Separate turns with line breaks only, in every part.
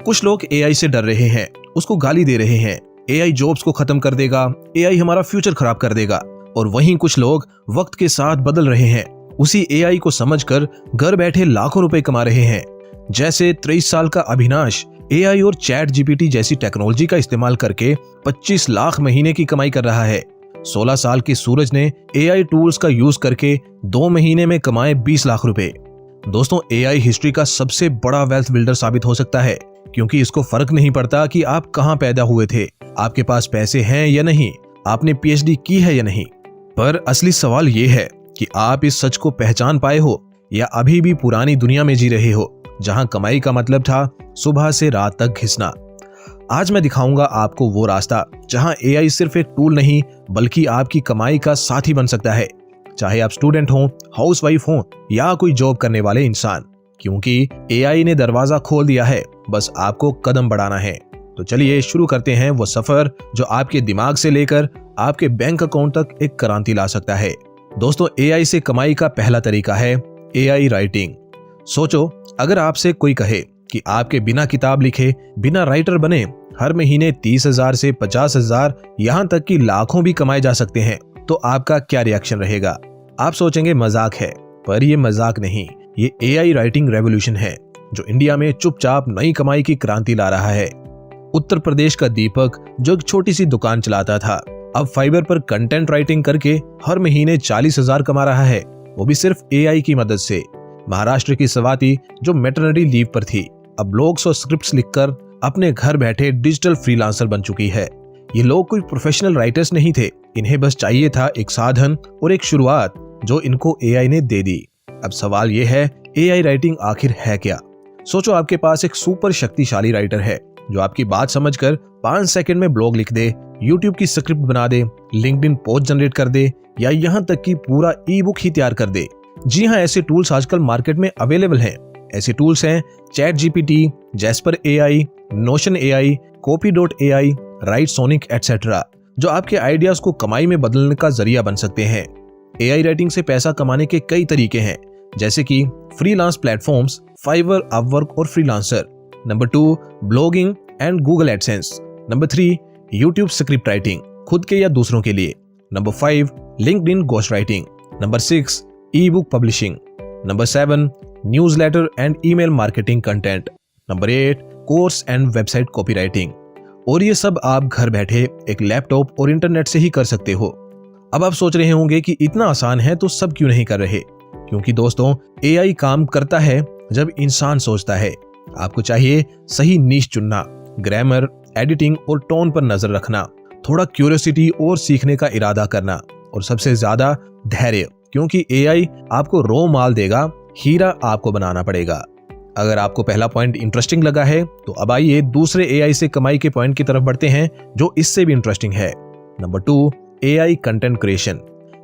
कुछ लोग एआई से डर रहे हैं, उसको गाली दे रहे हैं, एआई जॉब्स को खत्म कर देगा, एआई हमारा फ्यूचर खराब कर देगा। और वहीं कुछ लोग वक्त के साथ बदल रहे हैं, उसी एआई को समझकर घर बैठे लाखों रुपए कमा रहे हैं। जैसे 23 साल का अविनाश एआई और चैट जीपीटी जैसी टेक्नोलॉजी का इस्तेमाल करके 25 लाख महीने की कमाई कर रहा है। 16 साल के सूरज ने एआई टूल्स का यूज करके 2 महीने में कमाए 20 लाख रुपए। दोस्तों, एआई हिस्ट्री का सबसे बड़ा वेल्थ बिल्डर साबित हो सकता है, क्योंकि इसको फर्क नहीं पड़ता कि आप कहां पैदा हुए थे, आपके पास पैसे हैं या नहीं, आपने पीएचडी की है या नहीं। पर असली सवाल ये है कि आप इस सच को पहचान पाए हो या अभी भी पुरानी दुनिया में जी रहे हो, जहां कमाई का मतलब था सुबह से रात तक घिसना। आज मैं दिखाऊंगा आपको वो रास्ता जहां एआई सिर्फ एक टूल नहीं बल्कि आपकी कमाई का साथी बन सकता है, चाहे आप स्टूडेंट हो, हाउसवाइफ हो या कोई जॉब करने वाले इंसान। क्योंकि एआई ने दरवाजा खोल दिया है, बस आपको कदम बढ़ाना है। तो चलिए शुरू करते हैं वो सफर जो आपके दिमाग से लेकर आपके बैंक अकाउंट तक एक क्रांति ला सकता है। दोस्तों, एआई से कमाई का पहला तरीका है एआई राइटिंग। सोचो, अगर आपसे कोई कहे कि आपके बिना किताब लिखे, बिना राइटर बने हर महीने 30,000 से 50,000 यहाँ तक कि लाखों भी कमाए जा सकते हैं, तो आपका क्या रिएक्शन रहेगा? आप सोचेंगे मजाक है, पर यह मजाक नहीं, ये एआई राइटिंग रेवोल्यूशन है जो इंडिया में चुपचाप नई कमाई की क्रांति ला रहा है। उत्तर प्रदेश का दीपक, जो एक छोटी सी दुकान चलाता था, अब फाइबर पर कंटेंट राइटिंग करके हर महीने 40,000 कमा रहा है, वो भी सिर्फ एआई की मदद से। महाराष्ट्र की स्वाति, जो मैटरनिटी लीव पर थी, अब ब्लॉग्स और स्क्रिप्ट्स लिखकर अपने घर बैठे डिजिटल फ्रीलांसर बन चुकी है। ये लोग कोई प्रोफेशनल राइटर्स नहीं थे, इन्हें बस चाहिए था एक साधन और एक शुरुआत जो इनको एआई ने दे दी। अब सवाल ये है, एआई राइटिंग आखिर है क्या? सोचो, आपके पास एक सुपर शक्तिशाली राइटर है जो आपकी बात समझकर 5 सेकंड में ब्लॉग लिख दे, यूट्यूब की स्क्रिप्ट बना दे, लिंक्डइन पोस्ट जनरेट कर दे या यहाँ तक कि पूरा ई बुक ही तैयार कर दे। जी हाँ, ऐसे टूल्स आजकल मार्केट में अवेलेबल हैं। ऐसे टूल्स हैं ChatGPT, Jasper AI, Notion AI, copy AI, Writesonic etcetera, जो आपके आइडियाज को कमाई में बदलने का जरिया बन सकते हैं। एआई राइटिंग से पैसा कमाने के कई तरीके हैं, जैसे कि फ्रीलांस प्लेटफॉर्म्स, फाइवर, अपवर्क और freelancer. Number 2, blogging and Google AdSense. Number 3, YouTube script writing, खुद के या दूसरों के लिए। Number 5, LinkedIn ghost writing. Number 6, E book publishing. Number 7, newsletter and email marketing content. Number 8, course and website copywriting. और ये सब आप घर बैठे एक लैपटॉप और इंटरनेट से ही कर सकते हो। अब आप सोच रहे होंगे कि इतना आसान है तो सब क्यों नहीं कर रहे? क्योंकि दोस्तों, एआई काम करता है जब इंसान सोचता है। आपको चाहिए सही नीश चुनना, ग्रामर, एडिटिंग और टोन पर नजर रखना, थोड़ा क्यूरियोसिटी और सीखने का इरादा करना, और सबसे ज्यादा धैर्य, क्योंकि एआई आपको रॉ माल देगा, हीरा आपको बनाना पड़ेगा। अगर आपको पहला पॉइंट इंटरेस्टिंग लगा है तो अब आइए दूसरे एआई से कमाई के पॉइंट की तरफ बढ़ते हैं जो इससे भी इंटरेस्टिंग है। Number 2, AI content creation.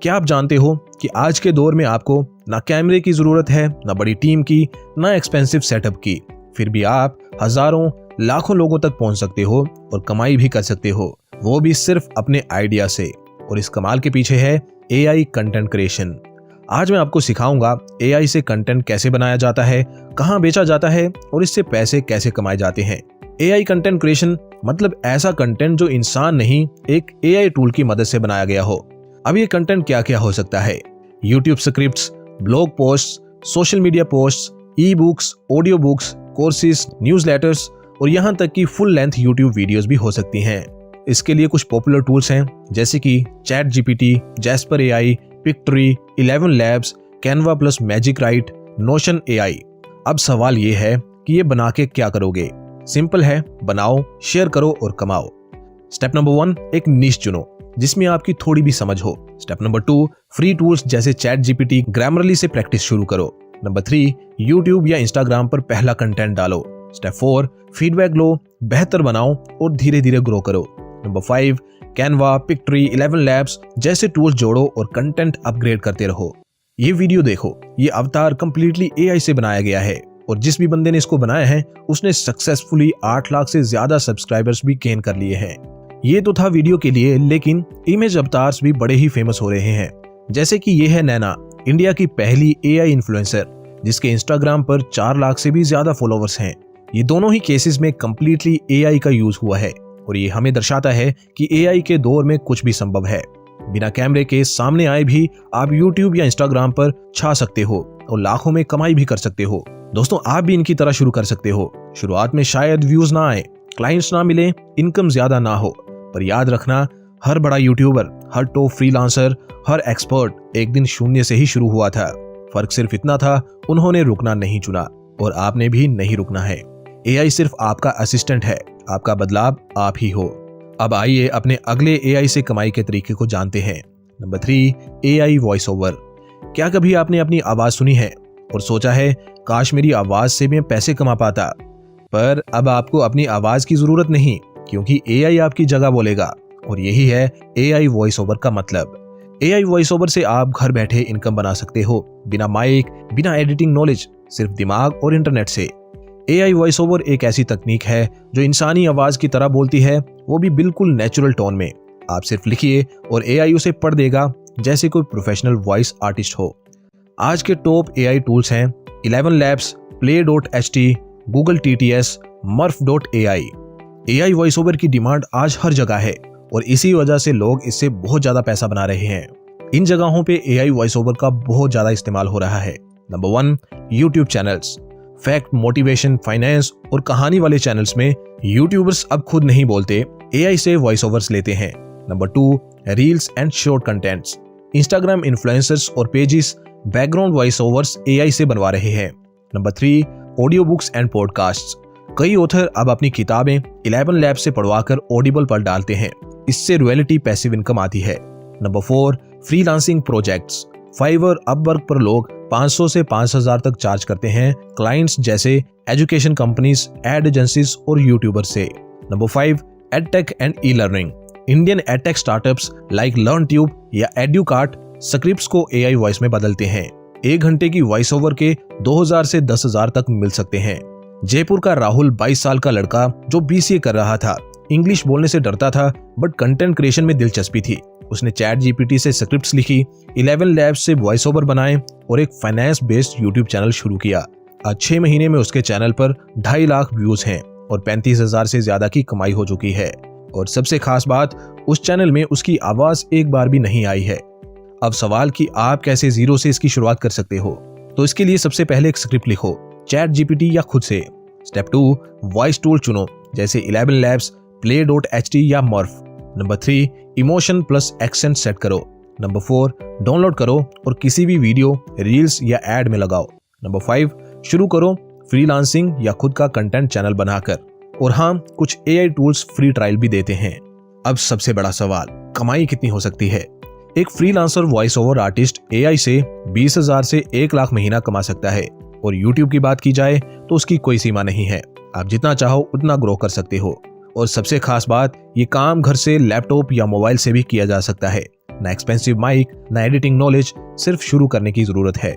क्या आप जानते हो कि आज के दौर में आपको ना कैमरे की जरूरत है, ना बड़ी टीम की, ना एक्सपेंसिव सेटअप की, फिर भी आप हजारों लाखों लोगों तक पहुंच सकते हो और कमाई भी कर सकते हो, वो भी सिर्फ अपने आइडिया से। और इस कमाल के पीछे है एआई कंटेंट क्रिएशन। आज मैं आपको सिखाऊंगा एआई से कंटेंट कैसे बनाया जाता है, कहां बेचा जाता है और इससे पैसे कैसे कमाए जाते हैं। एआई कंटेंट क्रिएशन मतलब ऐसा कंटेंट जो इंसान नहीं, एक एआई टूल की मदद से बनाया गया हो। अब ये कंटेंट क्या क्या हो सकता है? YouTube scripts, blog post, social media post, e books, audio books, courses, newsletters और यहाँ तक कि फुल लेंथ यूट्यूब वीडियोस भी हो सकती हैं। इसके लिए कुछ पॉपुलर टूल्स हैं, जैसे कि ChatGPT, Jasper AI, Pictory, 11 labs, Canva plus magic write, Notion AI. अब सवाल ये है कि ये बना के क्या करोगे? सिंपल है, बनाओ, शेयर करो और कमाओ। स्टेप नंबर 1, एक नीश चुनो जिसमें आपकी थोड़ी भी समझ हो। स्टेप नंबर 2, फ्री टूल्स जैसे चैट जीपीटी, ग्रामरली से प्रैक्टिस शुरू करो। नंबर 3, यूट्यूब या इंस्टाग्राम पर पहला कंटेंट डालो। स्टेप 4, फीडबैक लो, बेहतर बनाओ और धीरे धीरे ग्रो करो। नंबर 5, कैनवा, पिक्टरी, 11 लैब्स जैसे टूल्स जोड़ो और कंटेंट अपग्रेड करते रहो। ये वीडियो देखो, ये अवतार कंप्लीटली एआई से बनाया गया है और जिस भी बंदे ने इसको बनाया है उसने सक्सेसफुली 8 लाख से ज्यादा सब्सक्राइबर्स भी गेन कर लिए हैं। ये तो था वीडियो के लिए, लेकिन इमेज अवतार्स भी बड़े ही फेमस हो रहे हैं। जैसे कि ये है नैना, इंडिया की पहली एआई इन्फ्लुएंसर जिसके इंस्टाग्राम पर 4 लाख से भी ज्यादा फॉलोवर्स हैं। ये दोनों ही केसेस में कंप्लीटली एआई का यूज हुआ है और ये हमें दर्शाता है कि एआई के दौर में कुछ भी संभव है। बिना कैमरे के सामने आए भी आप यूट्यूब या इंस्टाग्राम पर छा सकते हो और लाखों में कमाई भी कर सकते हो। दोस्तों, आप भी इनकी तरह शुरू कर सकते हो। शुरुआत में शायद व्यूज ना आए, क्लाइंट्स ना मिले, इनकम ज्यादा ना हो, पर याद रखना, हर बड़ा यूट्यूबर, हर टॉप फ्रीलांसर, हर एक्सपर्ट एक दिन शून्य से ही शुरू हुआ था। फर्क सिर्फ इतना था, उन्होंने रुकना नहीं चुना और आपने भी नहीं रुकना है। एआई सिर्फ आपका असिस्टेंट है, आपका बदलाव आप ही हो। अब आइए अपने अगले एआई से कमाई के तरीके को जानते हैं। Number 3, AI voice over. क्या कभी आपने अपनी आवाज सुनी है और सोचा है काश मेरी आवाज से मैं पैसे कमा पाता? पर अब आपको अपनी आवाज की जरूरत नहीं, क्योंकि एआई आपकी जगह बोलेगा और यही है एआई वॉइस ओवर का मतलब। एआई वॉइस ओवर से आप घर बैठे इनकम बना सकते हो, बिना माइक, बिना एडिटिंग नॉलेज, सिर्फ दिमाग और इंटरनेट से। एआई वॉइस ओवर एक ऐसी तकनीक है जो इंसानी आवाज की तरह बोलती है, वो भी बिल्कुल नेचुरल टोन में। आप सिर्फ लिखिए और एआई उसे पढ़ देगा जैसे कोई प्रोफेशनल वॉइस आर्टिस्ट हो। आज के टॉप एआई टूल्स हैं 11 Labs, Play.ht, Google TTS, Murf.ai। AI voice over की डिमांड आज हर जगह है और इसी वजह से लोग इससे बहुत ज्यादा पैसा बना रहे हैं। इन जगहों पे एआई वॉइस ओवर का बहुत ज्यादा इस्तेमाल हो रहा है। Number 1, YouTube channels. Fact, motivation, finance और कहानी वाले चैनल्स में यूट्यूबर्स अब खुद नहीं बोलते, एआई से वॉइस ओवर्स लेते हैं। Number 2, reels and short contents. Instagram influencers और pages background voice overs AI से बनवा रहे हैं। Number 3, audio books and podcasts. कई ऑथर अब अपनी किताबें 11 Labs से पढ़वाकर ऑडिबल पर डालते हैं, इससे रॉयल्टी पैसिव इनकम आती है। Number 4, freelancing projects. Fiverr, Upwork पर लोग 500 से 5000 तक चार्ज करते हैं क्लाइंट्स जैसे एजुकेशन कंपनीज, एड एजेंसीज और यूट्यूबर से। Number 5, edtech and e learning. Indian edtech startups like LearnTube या एड्यूकार्ट स्क्रिप्ट्स को एआई वॉइस में बदलते हैं। 1 घंटे की वॉइस ओवर के 2000 से 10,000 तक मिल सकते हैं। जयपुर का राहुल 22 साल का लड़का जो बीसीए कर रहा था, इंग्लिश बोलने से डरता था बट कंटेंट क्रिएशन में दिलचस्पी थी। उसने चैट जीपीटी से स्क्रिप्ट्स लिखी, 11 Labs से वॉइस ओवर बनाए और एक फाइनेंस बेस्ड यूट्यूब चैनल शुरू किया। आज 6 महीने में उसके चैनल पर 2.5 लाख व्यूज हैं और 35,000 से ज्यादा की कमाई हो चुकी है। और सबसे खास बात, उस चैनल में उसकी आवाज एक बार भी नहीं आई है। अब सवाल कि आप कैसे जीरो से इसकी शुरुआत कर सकते हो, तो इसके लिए सबसे पहले एक स्क्रिप्ट लिखो, चैट जीपीटी या खुद से। स्टेप 2, वॉइस टूल चुनो जैसे 11 Labs, Play.ht या Murf। Number 3, emotion plus accent set करो। नंबर 4, डाउनलोड करो और किसी भी वीडियो, रील्स या एड में लगाओ। नंबर 5, शुरू करो फ्रीलांसिंग या खुद का कंटेंट चैनल बनाकर। और हाँ, कुछ एआई टूल्स फ्री ट्रायल भी देते हैं। अब सबसे बड़ा सवाल, कमाई कितनी हो सकती है? एक freelancer voice over artist AI से 20,000 से 1 लाख महीना कमा सकता है और यूट्यूब की बात की जाए तो उसकी कोई सीमा नहीं है। आप जितना चाहो उतना ग्रो कर सकते हो। और सबसे खास बात, ये काम घर से, लैपटॉप या मोबाइल से भी किया जा सकता है। ना एक्सपेंसिव माइक, ना एडिटिंग नॉलेज, सिर्फ शुरू करने की जरूरत है।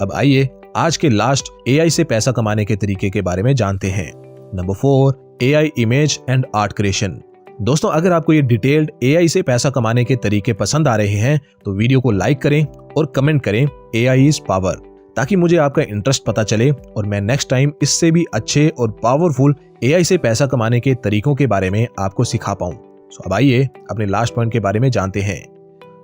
अब आइए आज के लास्ट एआई से पैसा कमाने के तरीके के बारे में जानते हैं। Number 4, AI image and art creation. दोस्तों, अगर आपको ये डिटेल्ड एआई से पैसा कमाने के तरीके पसंद आ रहे हैं तो वीडियो को लाइक करें और कमेंट करें एआई इज पावर, ताकि मुझे आपका इंटरेस्ट पता चले और मैं नेक्स्ट टाइम इससे भी अच्छे और पावरफुल एआई से पैसा कमाने के तरीकों के बारे में आपको सिखा पाऊं। अब आइए अपने लास्ट पॉइंट के बारे में जानते हैं।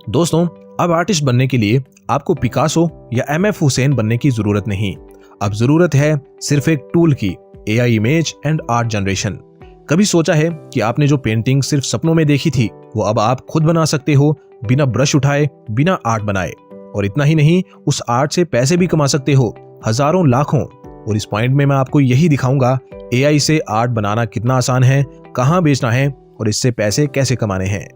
दोस्तों, अब आर्टिस्ट बनने के लिए आपको पिकासो या एमएफ हुसैन बनने की जरूरत नहीं। अब जरूरत है सिर्फ एक टूल की, AI image and art generation. कभी सोचा है कि आपने जो पेंटिंग सिर्फ सपनों में देखी थी, वो अब आप खुद बना सकते हो, बिना ब्रश उठाए, बिना आर्ट बनाए। और इतना ही नहीं, उस आर्ट से पैसे भी कमा सकते हो, हजारों, लाखों। और इस पॉइंट में मैं आपको यही दिखाऊंगा एआई से आर्ट बनाना कितना आसान है, कहां बेचना है और इससे पैसे कैसे कमाने हैं।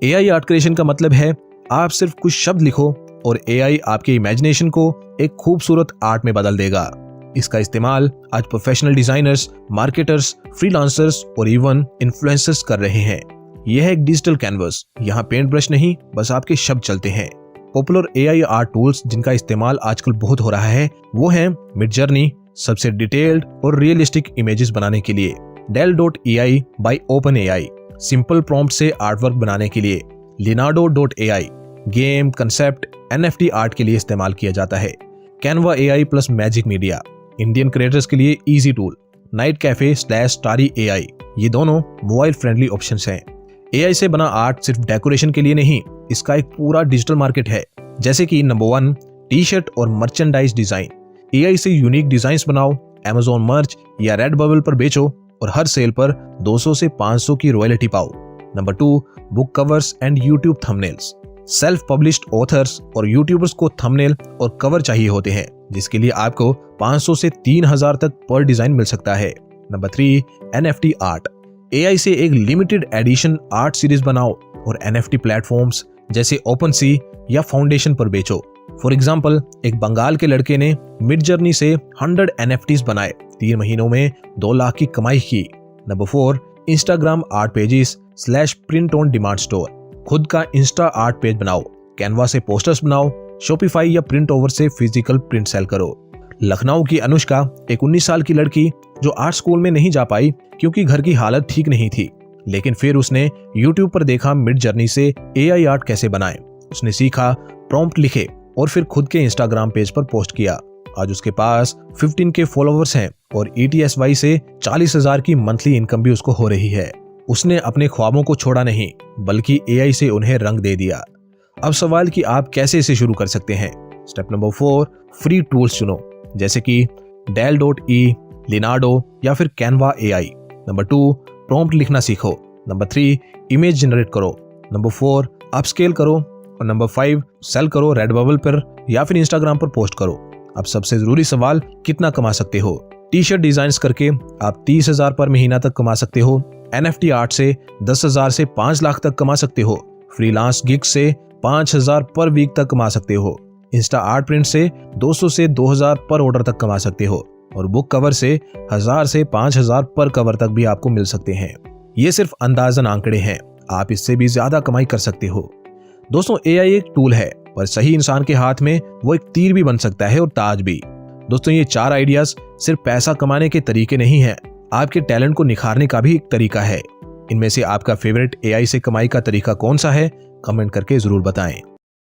एआई आर्ट क्रिएशन का मतलब है आप सिर्फ कुछ शब्द लिखो और एआई आपके इमेजिनेशन को एक खूबसूरत आर्ट में बदल देगा। इसका इस्तेमाल आज प्रोफेशनल डिजाइनर्स, मार्केटर्स, फ्रीलांसर्स और इवन इन्फ्लुएंसर्स कर रहे हैं। यह है एक डिजिटल कैनवस, यहाँ पेंट ब्रश नहीं, बस आपके शब्द चलते हैं। पॉपुलर एआई आर्ट टूल्स जिनका इस्तेमाल आजकल बहुत हो रहा है वो हैं मिडजर्नी, सबसे डिटेल्ड और रियलिस्टिक इमेजेस बनाने के लिए, Dell.ai by OpenAI, simple prompt से आर्टवर्क बनाने के लिए, Leonardo.ai, game, concept, NFT art के लिए इस्तेमाल किया जाता है, Canva AI plus magic media, Indian creators के लिए easy tool, night cafe slash starry AI, ये दोनों मोबाइल फ्रेंडली ऑप्शंस हैं। AI से बना आर्ट सिर्फ डेकोरेशन के लिए नहीं, इसका एक पूरा डिजिटल मार्केट है। जैसे कि नंबर 1, टी शर्ट और मर्चेंडाइज डिजाइन। AI से यूनिक डिजाइन्स बनाओ, Amazon मर्च या रेडबबल पर बेचो और हर सेल पर 200 से 500 की रॉयल्टी पाओ। Number 2, book covers and YouTube thumbnails. Self published authors और यूट्यूबर्स को थंबनेल और कवर चाहिए होते हैं, जिसके लिए आपको 500 से 3000 तक पर डिजाइन मिल सकता है। Number 3, NFT art. AI से एक लिमिटेड एडिशन आर्ट सीरीज बनाओ और NFT प्लेटफॉर्म्स जैसे OpenSea या फाउंडेशन पर बेचो। फॉर एग्जाम्पल, एक बंगाल के लड़के ने मिडजर्नी से 100 NFTs बनाए, 3 महीनों में 2 लाख की कमाई की। Number 4, Instagram art pages slash print on demand store. खुद का इंस्टा आर्ट पेज बनाओ, कैनवा से पोस्टर्स बनाओ, शॉपिफाई या प्रिंट ओवर से फिजिकल प्रिंट सेल करो। लखनऊ की अनुष्का, एक 19 साल की लड़की जो आर्ट स्कूल में नहीं जा पाई क्योंकि घर की हालत ठीक नहीं थी, लेकिन फिर उसने यूट्यूब पर देखा मिडजर्नी से AI आर्ट कैसे बनाएं। उसने सीखा, प्रॉम्प्ट लिखे और फिर खुद के इंस्टाग्राम पेज पर पोस्ट किया। आज उसके पास 15K फॉलोअर्स हैं और ETSY से 40,000 की मंथली इनकम भी उसको हो रही है। उसने अपने ख्वाबों को छोड़ा नहीं, बल्कि AI से उन्हें रंग दे दिया। अब सवाल कि आप कैसे इसे शुरू कर सकते हैं। स्टेप नंबर 4, फ्री टूल्स चुनो, जैसे कि Dell.E, लिनार्डो या फिर कैनवा AI। नंबर 2, प्रॉम्प्ट लिखना सीखो। नंबर 3, इमेज जनरेट करो। नंबर 4, अपस्केल करो। और नंबर 5, सेल करो रेडबबल पर या फिर इंस्टाग्राम पर पोस्ट करो। अब सबसे जरूरी सवाल, कितना कमा सकते हो। टी शर्ट डिजाइन करके आप 30,000 पर महीना तक कमा सकते हो। NFT आर्ट से 10,000 से 5 लाख तक कमा सकते हो। फ्रीलांस गिग से 5,000 पर वीक तक कमा सकते हो। इंस्टा आर्ट प्रिंट से 200 से 2,000 पर ऑर्डर तक कमा सकते हो और बुक कवर से 1,000 से 5,000 पर कवर तक भी आपको मिल सकते हैं। ये सिर्फ अंदाजन आंकड़े हैं, आप इससे भी ज्यादा कमाई कर सकते हो। दोस्तों, AI एक टूल है, पर सही इंसान के हाथ में वो एक तीर भी बन सकता है और ताज भी। दोस्तों, ये 4 आइडियाज सिर्फ पैसा कमाने के तरीके नहीं हैं, आपके टैलेंट को निखारने का भी एक तरीका है। इनमें से आपका फेवरेट AI से कमाई का तरीका कौन सा है, कमेंट करके जरूर बताएं।